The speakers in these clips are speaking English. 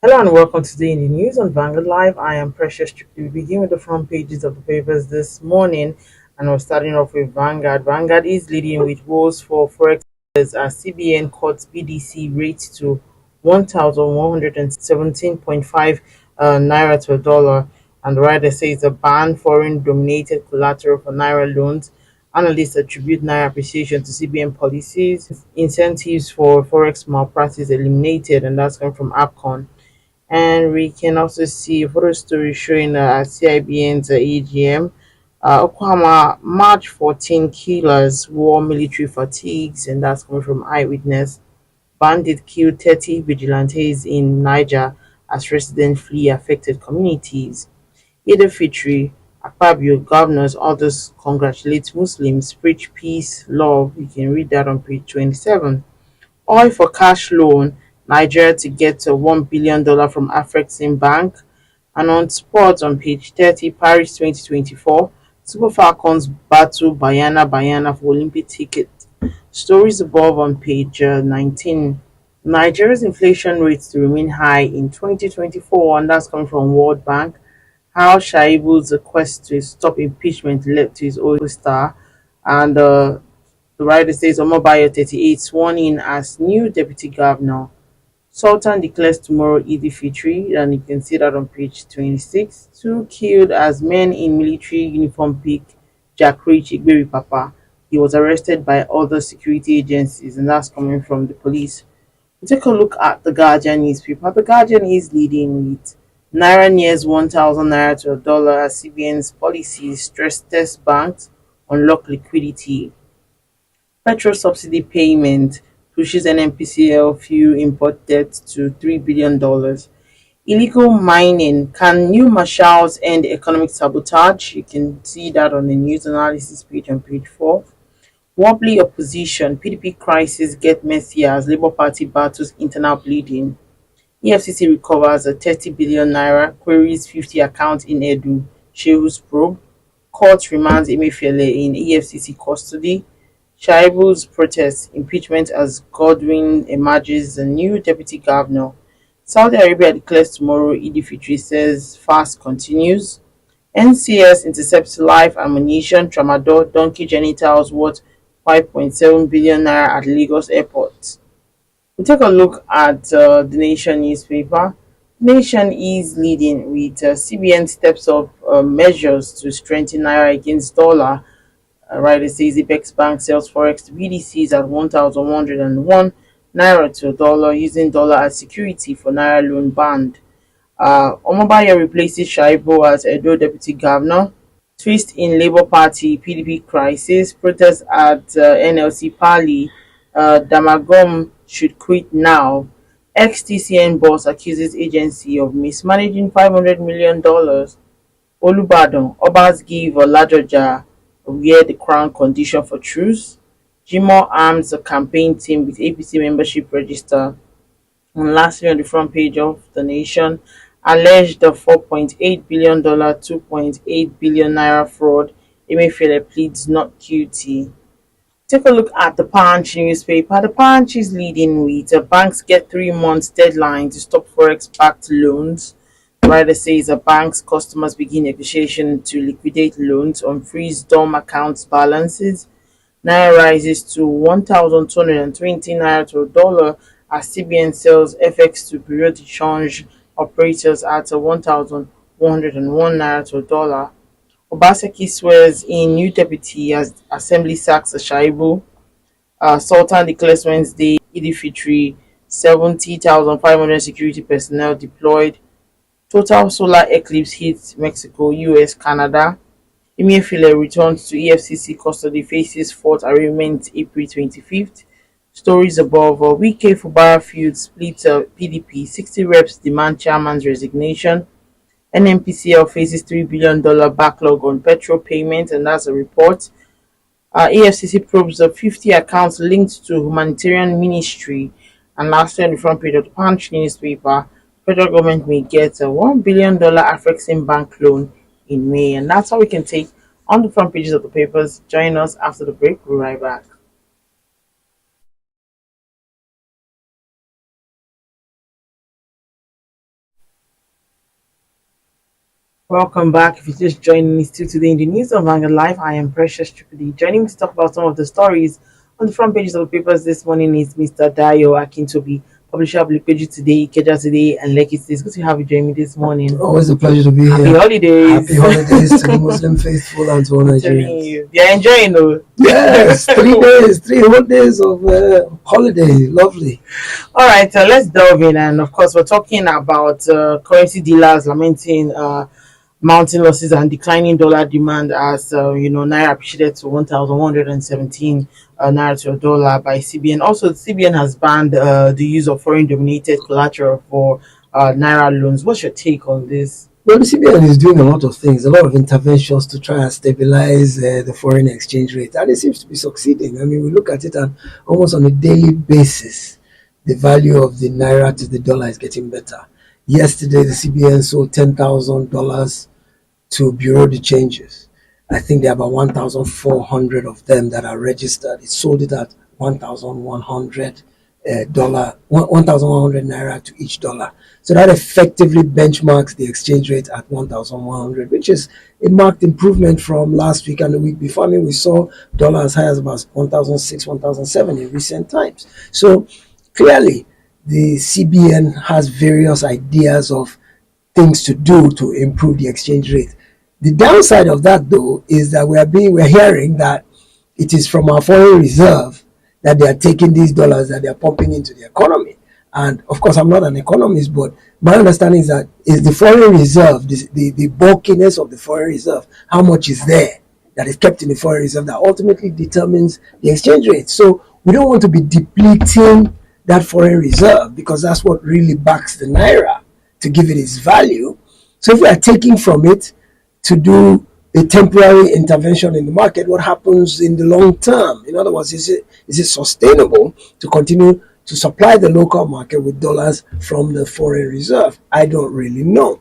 Hello and welcome to Today in the News on Vanguard Live. I am Precious Strictly. We begin with the front pages of the papers this morning, and we're starting off with Vanguard. Vanguard is leading with woes for forex as CBN cuts BDC rate to 1,117.5 naira to a dollar. And the writer says a ban foreign dominated collateral for naira loans. Analysts attribute naira appreciation to CBN policies. Incentives for forex malpractice eliminated, and that's coming from APCON. And we can also see a photo story showing CIBN's AGM. OKUAMA March 14 killers war military fatigues, and that's coming from Eyewitness. Bandit killed 30 vigilantes in Niger as residents flee affected communities. Eid al-Fitr, Akpabio, governors, others congratulate Muslims, preach peace, love. You can read that on page 27. Oil for cash loan, Nigeria to get a $1 billion from Afrexim Bank. And on sports on page 30, Paris 2024, Super Falcons battle Bayana for Olympic ticket. Stories above on page 19. Nigeria's inflation rates to remain high in 2024, and that's coming from World Bank. How Shaibu's quest to stop impeachment led to his ouster, and the writer says Omobayo 38 sworn in as new deputy governor. Sultan declares tomorrow Eid al-Fitr, and you can see that on page 26. Two killed as men in military uniform pick Jack Rich Igberi Papa. He was arrested by other security agencies, and that's coming from the police. We take a look at the Guardian newspaper. The Guardian is leading with Naira nears 1,000 Naira to a dollar as CBN's policies stress test banks unlock liquidity. Petrol subsidy payment pushes NNPCL fuel import debt to $3 billion. Illegal mining. Can new marshals end economic sabotage? You can see that on the news analysis page on page 4. Wobbly opposition. PDP crisis get messier as Labour Party battles internal bleeding. EFCC recovers a 30 billion naira, queries 50 accounts in Edu. Shehu's probe. Court remands Emefiele in EFCC custody. Shaibu's protest, impeachment as Godwin emerges the new deputy governor. Saudi Arabia declares tomorrow Eid al-Fitr, says fast continues. NCS intercepts live ammunition, tramadol, donkey genitals worth 5.7 billion naira at Lagos airport. We take a look at the Nation newspaper. Nation is leading with CBN steps up measures to strengthen naira against dollar. Right, it says Apex Bank sells forex to BDCs at 1,101 naira to a dollar, using dollar as security for naira loan band. Omobayo replaces Shaibu as Edo deputy governor. Twist in Labour Party PDP crisis. Protests at NLC Pali. Damagom should quit now. Ex-TCN boss accuses agency of mismanaging $500 million. Olubadan, Obas give Oladoja wear the crown condition for truce. Jimoh arms the campaign team with APC membership register. And lastly, on the front page of the Nation, alleged the $4.8 billion, 2.8 billion naira fraud. Emefiele pleads not guilty. Take a look at the Punch newspaper. The Punch is leading with banks get 3 months deadline to stop forex-backed loans. The writer says the bank's customers begin negotiation to liquidate loans on freeze dorm accounts balances. Naira rises to 1,220 naira to a dollar as CBN sells FX to periodic change operators at 1,101 naira to a dollar. Obaseki swears in new deputy as Assembly sacks Shaibu. Sultan declares Wednesday Eid al-Fitr, 70,500 security personnel deployed. Total solar eclipse hits Mexico, US, Canada. Emefiele returns to EFCC custody, faces fourth arraignment April 25th. Stories above. Wike Fubara feud split PDP, 60 reps demand chairman's resignation. NNPCL faces $3 billion backlog on petrol payment, and that's a report. EFCC probes the 50 accounts linked to humanitarian ministry. And lastly, on the front page of the Punch newspaper, federal government may get a $1 billion Afrexim bank loan in May. And that's all we can take on the front pages of the papers. Join us after the break. We'll be right back. Welcome back. If you're just joining me still today in the news of Manga Life, I am Precious Tripodi. Joining me to talk about some of the stories on the front pages of the papers this morning is Mr. Dayo Akintobi, publisher of Lipeju Today, Ikeja Today, and Lekki Today. It's good to have you join me this morning. Always a pleasure to be Happy here. holidays. Happy holidays to the Muslim faithful and to all I'm telling Nigerians. you, they're enjoying though. Yes, 3 days, 3 whole days of holiday. Lovely. All right, let's delve in, and of course, we're talking about currency dealers lamenting mounting losses and declining dollar demand as naira appreciated to 1,117 naira to a dollar by CBN. Also, the CBN has banned the use of foreign denominated collateral for naira loans. What's your take on this? Well, the CBN is doing a lot of things, a lot of interventions to try and stabilize the foreign exchange rate, and it seems to be succeeding. I mean, we look at it and almost on a daily basis, the value of the naira to the dollar is getting better. Yesterday, the CBN sold $10,000 to bureau de changes. I think there are about 1,400 of them that are registered. It sold it at 1,100 dollar, 1,100 naira to each dollar. So that effectively benchmarks the exchange rate at 1,100, which is a marked improvement from last week and the week before. I mean, we saw dollar as high as about 1,006, 1,007 in recent times. So clearly, the CBN has various ideas of things to do to improve the exchange rate. The downside of that, though, is that we're hearing that it is from our foreign reserve that they are taking these dollars that they are pumping into the economy. And of course, I'm not an economist, but my understanding is that is the foreign reserve, the bulkiness of the foreign reserve, how much is there that is kept in the foreign reserve that ultimately determines the exchange rate. So we don't want to be depleting that foreign reserve because that's what really backs the naira to give it its value. So if we are taking from it to do a temporary intervention in the market, what happens in the long term? In other words, is it sustainable to continue to supply the local market with dollars from the foreign reserve? I don't really know.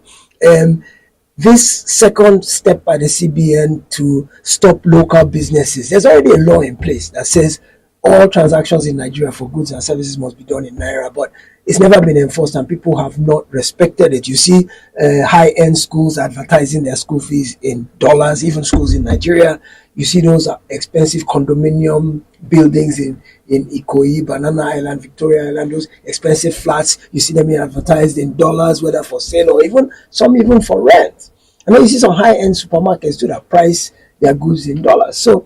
This second step by the CBN to stop local businesses, there's already a law in place that says all transactions in Nigeria for goods and services must be done in naira, but it's never been enforced and people have not respected it. You see high-end schools advertising their school fees in dollars, even schools in Nigeria. You see those expensive condominium buildings in Ikoyi, Banana Island, Victoria Island, those expensive flats. You see them being advertised in dollars, whether for sale or even for rent. And then you see some high-end supermarkets too that price their goods in dollars. So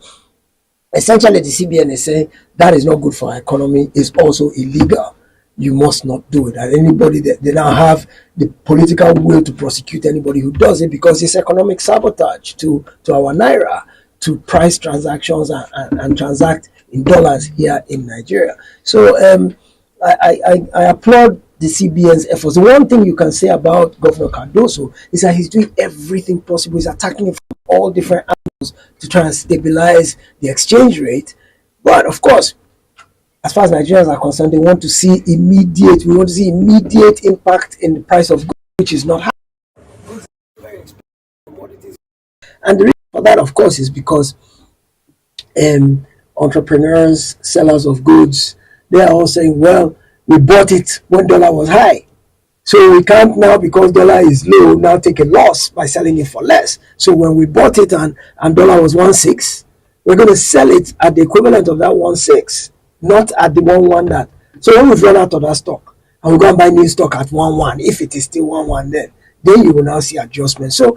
essentially, the CBN is saying that is not good for our economy, is also illegal. You must not do it. And anybody that they now have the political will to prosecute anybody who does it because it's economic sabotage to our naira, to price transactions and transact in dollars here in Nigeria. So I applaud the CBN's efforts. The one thing you can say about Governor Cardoso is that he's doing everything possible. He's attacking it from all different angles to try and stabilize the exchange rate. But of course, as far as Nigerians are concerned, we want to see immediate impact in the price of goods, which is not happening. And the reason for that, of course, is because entrepreneurs, sellers of goods, they are all saying, well, we bought it when dollar was high. So we can't now, because dollar is low, now take a loss by selling it for less. So when we bought it and dollar was 1.6, we're going to sell it at the equivalent of that 1.6, not at the 1.1 that. So when we've run out of that stock and we go and buy new stock at 1.1, if it is still 1.1 then you will now see adjustments. So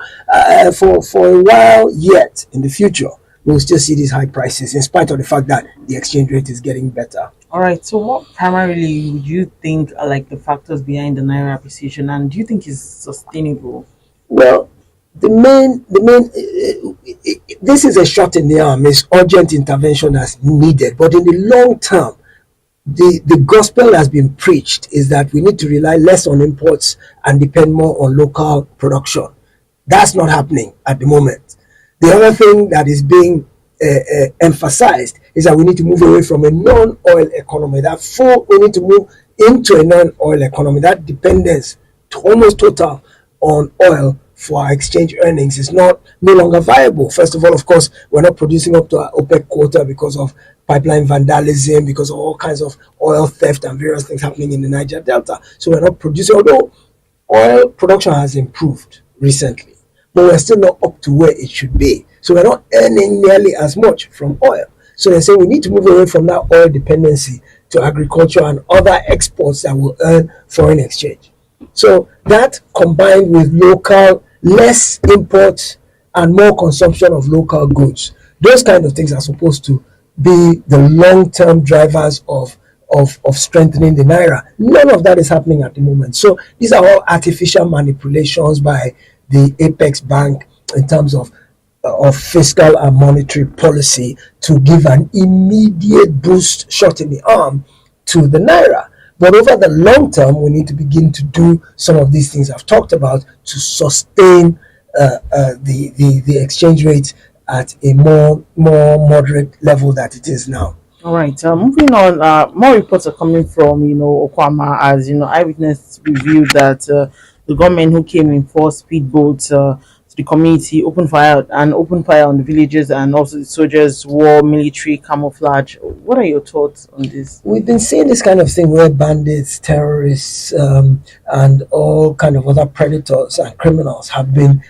for a while yet in the future, we'll still see these high prices in spite of the fact that the exchange rate is getting better. All right. So, what primarily would you think are like the factors behind the naira appreciation, and do you think is sustainable? Well, the main this is a shot in the arm. It's urgent intervention that's needed, but in the long term, the gospel has been preached is that we need to rely less on imports and depend more on local production. That's not happening at the moment. The other thing that is being emphasized is that we need to move away from a non-oil economy. We need to move into a non-oil economy. That dependence, almost total, on oil for our exchange earnings is no longer viable. First of all, of course, we're not producing up to our OPEC quota because of pipeline vandalism, because of all kinds of oil theft and various things happening in the Niger Delta. So we're not producing, although oil production has improved recently. but we're still not up to where it should be. So we're not earning nearly as much from oil. So they say we need to move away from that oil dependency to agriculture and other exports that will earn foreign exchange. So that combined with local, less imports and more consumption of local goods, those kind of things are supposed to be the long-term drivers of strengthening the naira. None of that is happening at the moment. So these are all artificial manipulations by the Apex Bank in terms of fiscal and monetary policy to give an immediate boost, shot in the arm to the naira. But over the long term, we need to begin to do some of these things I've talked about to sustain the exchange rate at a more moderate level that it is now. All right. Moving on. More reports are coming from OKUAMA, as Eyewitness revealed that the government who came in 4 speedboats to the community opened fire on the villagers, and also the soldiers wore military camouflage. What are your thoughts on this? We've been seeing this kind of thing where bandits, terrorists, and all kind of other predators and criminals have been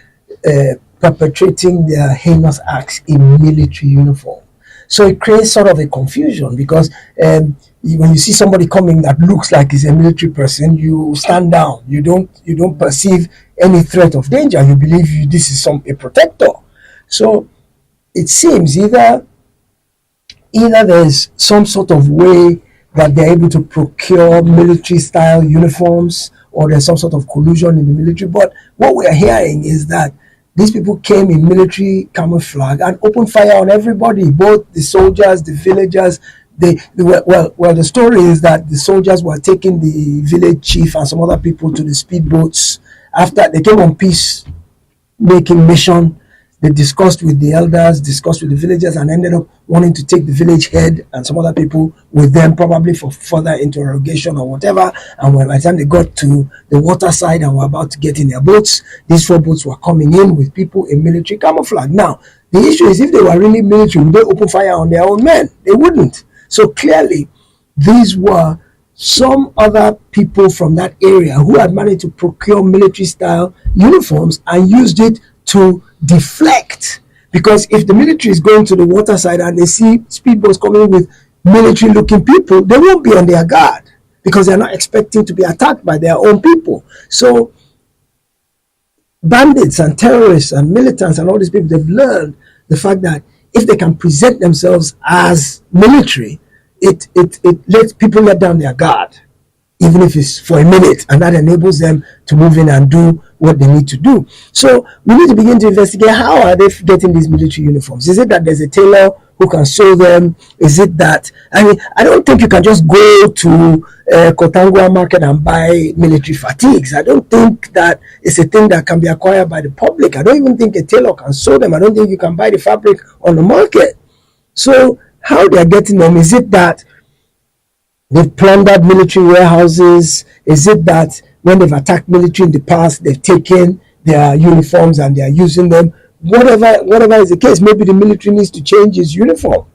perpetrating their heinous acts in military uniform. So it creates sort of a confusion because when you see somebody coming that looks like he's a military person, you stand down. You don't perceive any threat of danger. You believe this is a protector. So it seems either there's some sort of way that they're able to procure military style uniforms, or there's some sort of collusion in the military. But what we are hearing is that these people came in military camouflage and opened fire on everybody, both the soldiers, the villagers. The story is that the soldiers were taking the village chief and some other people to the speedboats after they came on peace making mission. They discussed with the elders, discussed with the villagers, and ended up wanting to take the village head and some other people with them, probably for further interrogation or whatever. And by the time they got to the water side and were about to get in their boats, these 4 boats were coming in with people in military camouflage. Now, the issue is, if they were really military, would they open fire on their own men? They wouldn't. So clearly, these were some other people from that area who had managed to procure military style uniforms and used it to deflect. Because if the military is going to the water side and they see speedboats coming with military looking people, they won't be on their guard because they're not expecting to be attacked by their own people. So bandits and terrorists and militants and all these people, they've learned the fact that if they can present themselves as military, it lets people let down their guard, even if it's for a minute, and that enables them to move in and do what they need to do. So we need to begin to investigate, how are they getting these military uniforms? Is it that there's a tailor who can sew them? Is it that, I don't think you can just go to Kotangwa market and buy military fatigues. I don't think that it's a thing that can be acquired by the public. I don't even think a tailor can sew them. I don't think you can buy the fabric on the market. So how they are getting them? Is it that they've plundered military warehouses? Is it that when they've attacked military in the past, they've taken their uniforms and they are using them? Whatever is the case, maybe the military needs to change its uniform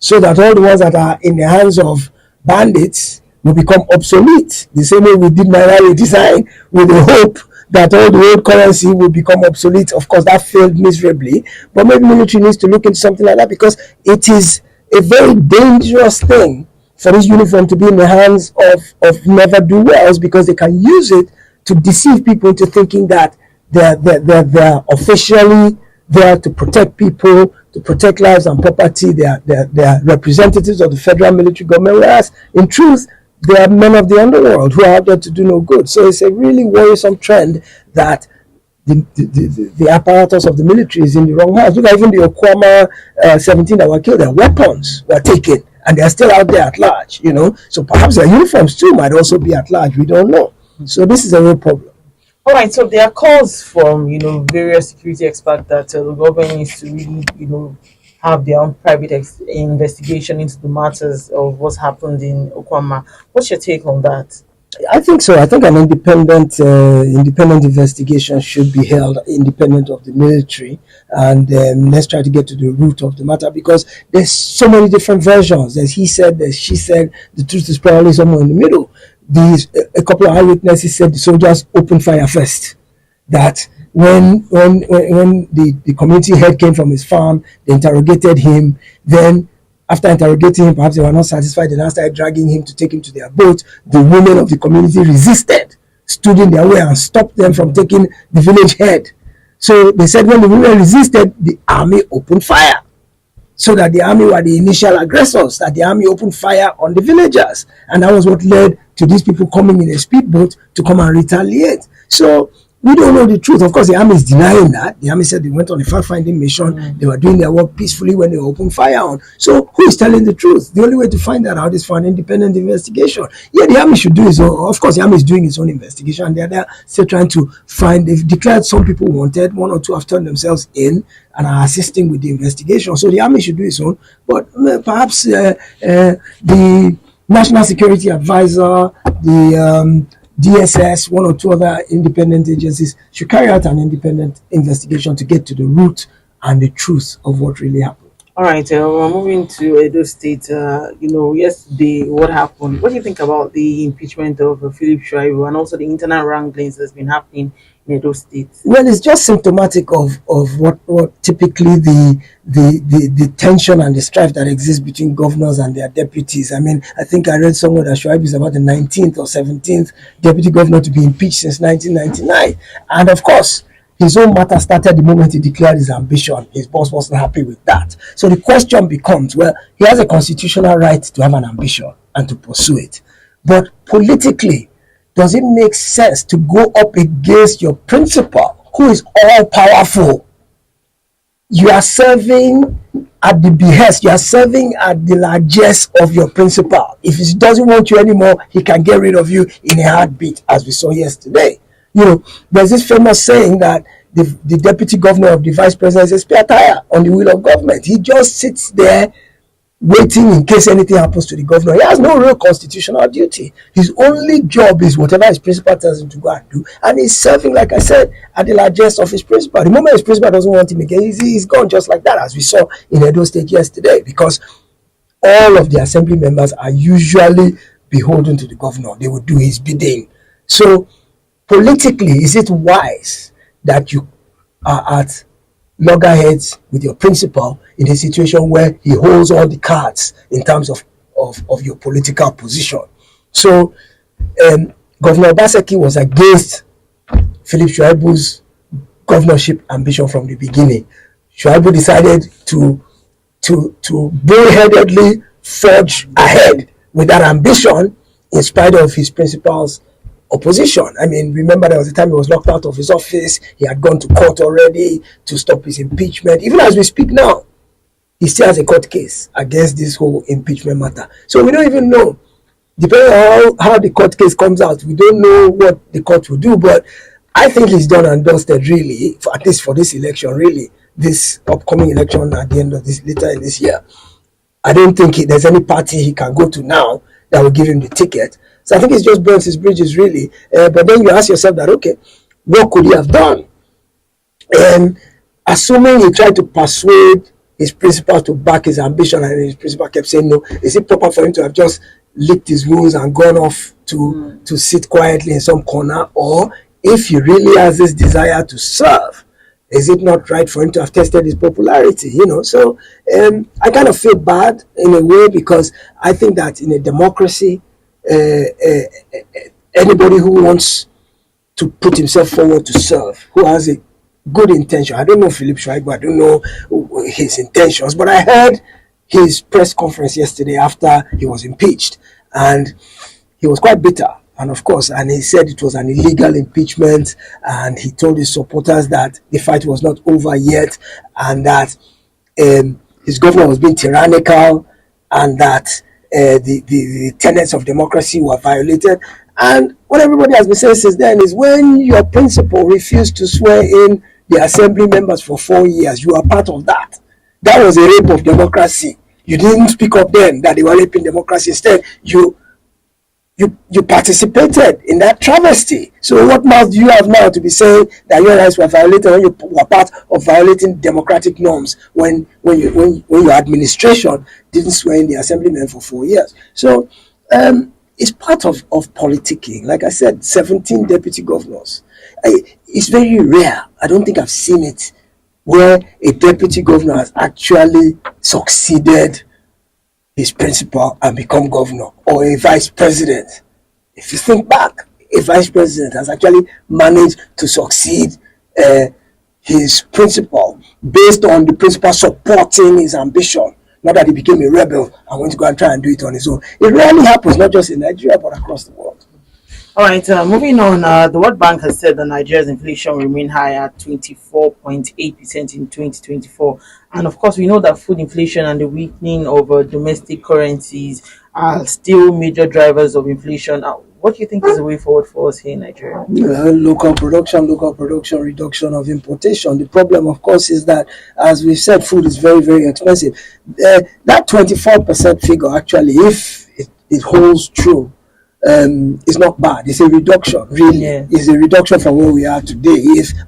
so that all the ones that are in the hands of bandits will become obsolete. The same way we did Naira redesign with the hope that all the old currency will become obsolete. Of course, that failed miserably. But maybe military needs to look into something like that, because it is a very dangerous thing for this uniform to be in the hands of never-do-wells, because they can use it to deceive people into thinking that they're officially there to protect people, to protect lives and property. They're representatives of the federal military government, whereas in truth, they are men of the underworld who are out there to do no good. So it's a really worrisome trend that the apparatus of the military is in the wrong hands. Look at even the OKUAMA 17 that were killed. Their weapons were taken, and they're still out there at large, So perhaps their uniforms too might also be at large. We don't know. So this is a real problem. All right, so there are calls from various security experts that the government needs to really have their own private investigation into the matters of what's happened in OKUAMA. What's your take on that? I think so. I think an independent investigation should be held independent of the military, and let's try to get to the root of the matter, because there's so many different versions. There's he said, there's she said. The truth is probably somewhere in the middle. A couple of eyewitnesses said the soldiers opened fire first. That when the community head came from his farm, they interrogated him. Then after interrogating him, perhaps they were not satisfied, they now started dragging him to take him to their boat. The women of the community resisted, stood in their way and stopped them from taking the village head. So they said when the women resisted, the army opened fire. So that the army were the initial aggressors, that the army opened fire on the villagers. And that was what led to these people coming in a speedboat to come and retaliate. So we don't know the truth. Of course, the army is denying that. The army said they went on a fact-finding mission. They were doing their work peacefully when they opened fire on. So who is telling the truth? The only way to find that out is for an independent investigation. Yeah, the army should do its own. Of course, the army is doing its own investigation. They're there still trying to find. They've declared some people wanted. One or two have turned themselves in and are assisting with the investigation. So the army should do its own. But perhaps the National Security Advisor, the DSS, one or two other independent agencies should carry out an independent investigation to get to the root and the truth of what really happened. All right, we're moving to Edo State. Yesterday, what happened? What do you think about the impeachment of Philip Shaibu and also the internal wranglings that's been happening in Edo State? Well, it's just symptomatic of what typically the tension and the strife that exists between governors and their deputies. I mean, I think I read somewhere that Shaibu is about the 19th or 17th deputy governor to be impeached since 1999. And of course, his own matter started the moment he declared his ambition. His boss wasn't happy with that. So the question becomes, well, he has a constitutional right to have an ambition and to pursue it. But politically, does it make sense to go up against your principal, who is all powerful? You are serving at the behest, you are serving at the largesse of your principal. If he doesn't want you anymore, he can get rid of you in a heartbeat, as we saw yesterday. You know, there's this famous saying that the deputy governor of the vice president is a spare tire on the wheel of government. He just sits there waiting in case anything happens to the governor. He has no real constitutional duty. His only job is whatever his principal tells him to go and do. And he's serving, like I said, at the largest of his principal. The moment his principal doesn't want him again, he's gone just like that, as we saw in Edo State yesterday, because all of the assembly members are usually beholden to the governor. They will do his bidding. So politically, is it wise that you are at loggerheads with your principal in a situation where he holds all the cards in terms of your political position? So Governor Obaseki was against Philip Shaibu's governorship ambition from the beginning. Shaibu decided to bullheadedly forge ahead with that ambition in spite of his principal's opposition. I mean, remember there was a time he was locked out of his office. He had gone to court already to stop his impeachment. Even as we speak now, he still has a court case against this whole impeachment matter. So we don't even know. Depending on how the court case comes out, we don't know what the court will do. But I think he's done and dusted, really, at least for this election, really, this upcoming election at the end of this, later in this year. I don't think there's any party he can go to now that will give him the ticket. So I think it's just burns his bridges, really. But then you ask yourself that, okay, what could he have done? And assuming he tried to persuade his principal to back his ambition, and his principal kept saying no, is it proper for him to have just licked his wounds and gone off to sit quietly in some corner? Or if he really has this desire to serve, is it not right for him to have tested his popularity? You know, so I kind of feel bad in a way, because I think that in a democracy, anybody who wants to put himself forward to serve, who has a good intention. I don't know Philip Shaibu, I don't know his intentions, but I heard his press conference yesterday after he was impeached, and he was quite bitter. And of course, and he said it was an illegal impeachment, and he told his supporters that the fight was not over yet, and that his government was being tyrannical, and that the tenets of democracy were violated. And what everybody has been saying since then is, when your principal refused to swear in the assembly members for 4 years, you are part of that. That was a rape of democracy. You didn't speak up then that they were raping democracy. Instead, you participated in that travesty. So what mouth do you have now to be saying that your rights were violated when you were part of violating democratic norms, when your administration didn't swear in the assemblyman for 4 years? So it's part of politicking. Like I said, 17 deputy governors. It's very rare. I don't think I've seen it where a deputy governor has actually succeeded his principal and become governor, or a vice president. If you think back, a vice president has actually managed to succeed uh, his principal based on the principal supporting his ambition. Not that he became a rebel and went to go and try and do it on his own. It rarely happens, not just in Nigeria, but across the world. All right, moving on. The World Bank has said that Nigeria's inflation will remain high at 24.8% in 2024. And of course, we know that food inflation and the weakening of domestic currencies are still major drivers of inflation. What do you think is the way forward for us here in Nigeria? Local production, reduction of importation. The problem, of course, is that, as we've said, food is very, very expensive. That 24% figure, actually, if it holds true, it's not bad. It's a reduction, really. Yeah. It's a reduction from where we are today.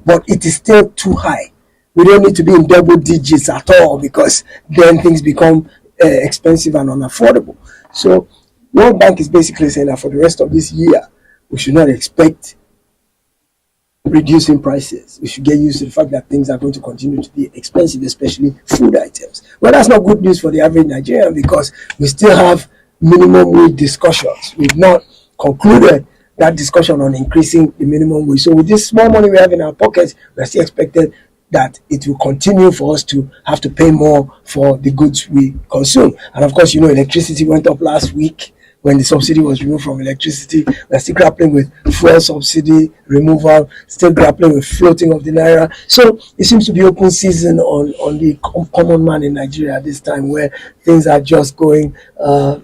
But it is still too high. We don't need to be in double digits at all, because then things become expensive and unaffordable. So World Bank is basically saying that for the rest of this year, we should not expect reducing prices. We should get used to the fact that things are going to continue to be expensive, especially food items. Well, that's not good news for the average Nigerian, because we still have minimum wage discussions. We've not concluded that discussion on increasing the minimum wage. So with this small money we have in our pockets, we're still expected that it will continue for us to have to pay more for the goods we consume. And of course, electricity went up last week when the subsidy was removed from electricity. We're still grappling with fuel subsidy removal, still grappling with floating of the naira. So it seems to be open season on the common man in Nigeria at this time, where things are just going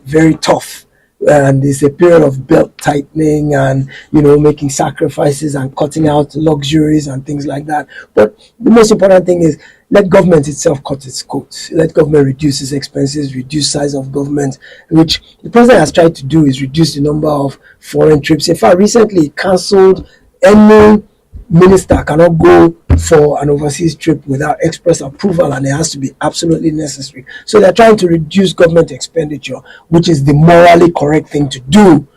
very tough. And it's a period of belt tightening and, making sacrifices and cutting out luxuries and things like that. But the most important thing is, let government itself cut its coat. Let government reduce its expenses, reduce size of government, which the president has tried to do, is reduce the number of foreign trips. In fact, recently he cancelled any minister cannot go for an overseas trip without express approval, and it has to be absolutely necessary. So they're trying to reduce government expenditure, which is the morally correct thing to do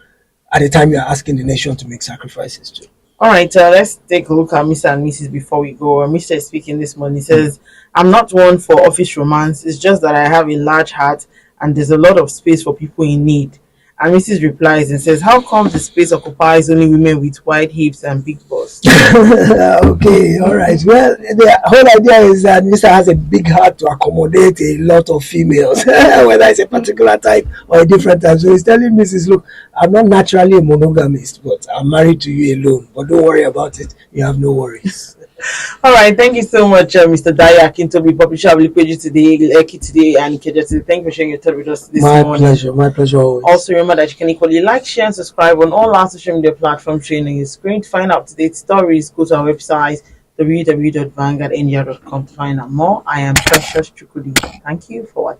at the time you're asking the nation to make sacrifices to. All right, let's take a look at Mr. and Mrs. before we go. Mr. is speaking this morning. He says, I'm not one for office romance. It's just that I have a large heart and there's a lot of space for people in need. And Mrs. replies and says, how come the space occupies only women with wide hips and big busts? Okay, all right. Well, the whole idea is that Mr. has a big heart to accommodate a lot of females, whether it's a particular type or a different type. So he's telling Mrs. Look, I'm not naturally a monogamist, but I'm married to you alone. But don't worry about it. You have no worries. All right, thank you so much, Mr. Daya Akintobi, publisher of Liquid today, Lekki today, and Ikeja today. Thank you for sharing your thought with us this morning. My pleasure. Always. Also, remember that you can equally like, share, and subscribe on all our social media platforms showing on your screen. To find out up-to-date stories, go to our website www.vanguardindia.com to find out more. I am Precious Chukudi. Thank you for watching.